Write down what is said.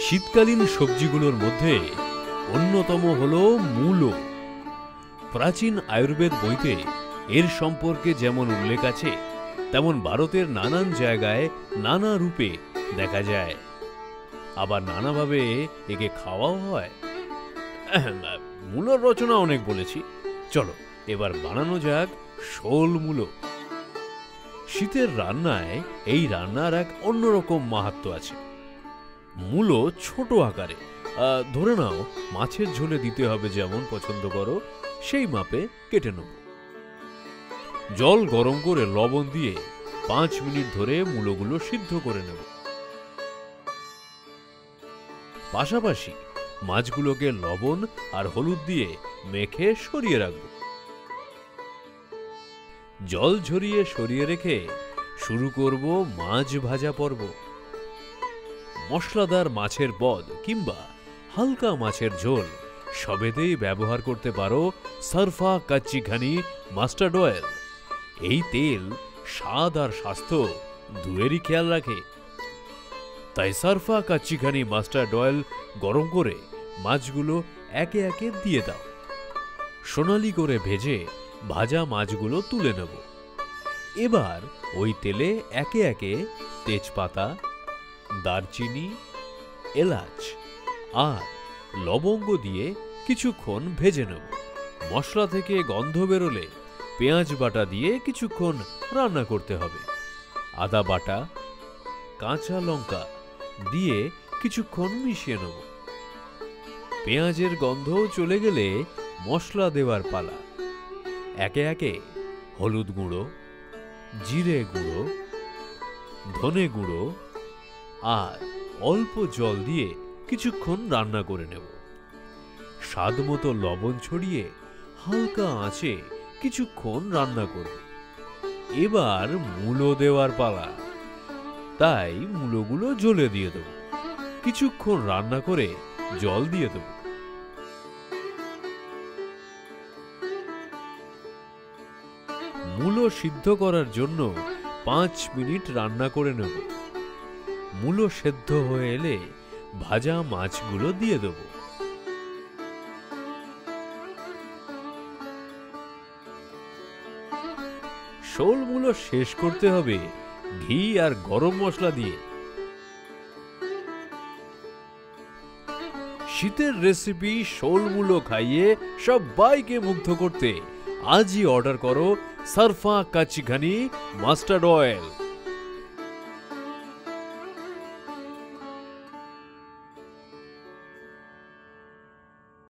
শীতকালীন সবজিগুলোর মধ্যে অন্যতম হলো মূলো। প্রাচীন আয়ুর্বেদ বইতে এর সম্পর্কে যেমন উল্লেখ আছে, তেমন ভারতের নানান জায়গায় নানা রূপে দেখা যায়, আবার নানাভাবে একে খাওয়াও হয়। মূলোর রচনা অনেক বলেছি, চলো এবার বানানো যাক শোল মূলো। শীতের রান্নায় এই রান্নার এক অন্যরকম মাহাত্ম্য আছে। মূলো ছোট আকারে, ধরে নাও মাছের ঝোলে দিতে হবে যেমন পছন্দ করো সেই মাপে কেটে নেব। জল গরম করে লবণ দিয়ে 5 মিনিট ধরে মূলোগুলো সিদ্ধ করে নেব। পাশাপাশি মাছগুলোকে লবণ আর হলুদ দিয়ে মেখে সরিয়ে রাখব। জল ঝরিয়ে সরিয়ে রেখে শুরু করব মাছ ভাজা পর্ব। মশলাদার মাছের পদ কিংবা হালকা মাছের ঝোল সবেতেই ব্যবহার করতে পারো সারফা কাচ্চি ঘানি মাস্টার্ড অয়েল। এই তেল স্বাদ আর স্বাস্থ্য দুয়েরই খেয়াল রাখে, তাই সারফা কাচ্চি ঘানি মাস্টার্ড অয়েল গরম করে মাছগুলো একে একে দিয়ে দাও। সোনালি করে ভেজে ভাজা মাছগুলো তুলে নেব। এবার ওই তেলে একে একে তেজপাতা, দারচিনি, এলাচ আর লবঙ্গ দিয়ে কিছুক্ষণ ভেজে নেব। মশলা থেকে গন্ধ বেরোলে পেঁয়াজ বাটা দিয়ে কিছুক্ষণ রান্না করতে হবে। আদা বাটা, কাঁচা লঙ্কা দিয়ে কিছুক্ষণ মিশিয়ে নেব। পেঁয়াজের গন্ধও চলে গেলে মশলা দেওয়ার পালা। একে একে হলুদ গুঁড়ো, জিরে গুঁড়ো, ধনে গুঁড়ো আর অল্প জল দিয়ে কিছুক্ষণ রান্না করে নেব। স্বাদ মতো লবণ ছড়িয়ে হালকা আঁচে কিছুক্ষণ রান্না করব। এবার মূলো দেওয়ার পালা, তাই মূলোগুলো জ্বলে দিয়ে দেব। কিছুক্ষণ রান্না করে জল দিয়ে দেব। মূলো সিদ্ধ করার জন্য 5 মিনিট রান্না করে নেব। মূলো সেদ্ধ হয়ে এলে ভাজা মাছগুলো দিয়ে দেব। শোল মূলো শেষ করতে হবে ঘি আর গরম মশলা দিয়ে। শীতের রেসিপি শোল মূলো খাইয়ে সবাইকে মুগ্ধ করতে আজই অর্ডার করো সারফা কাচ্চি ঘানি মাস্টার্ড অয়েল।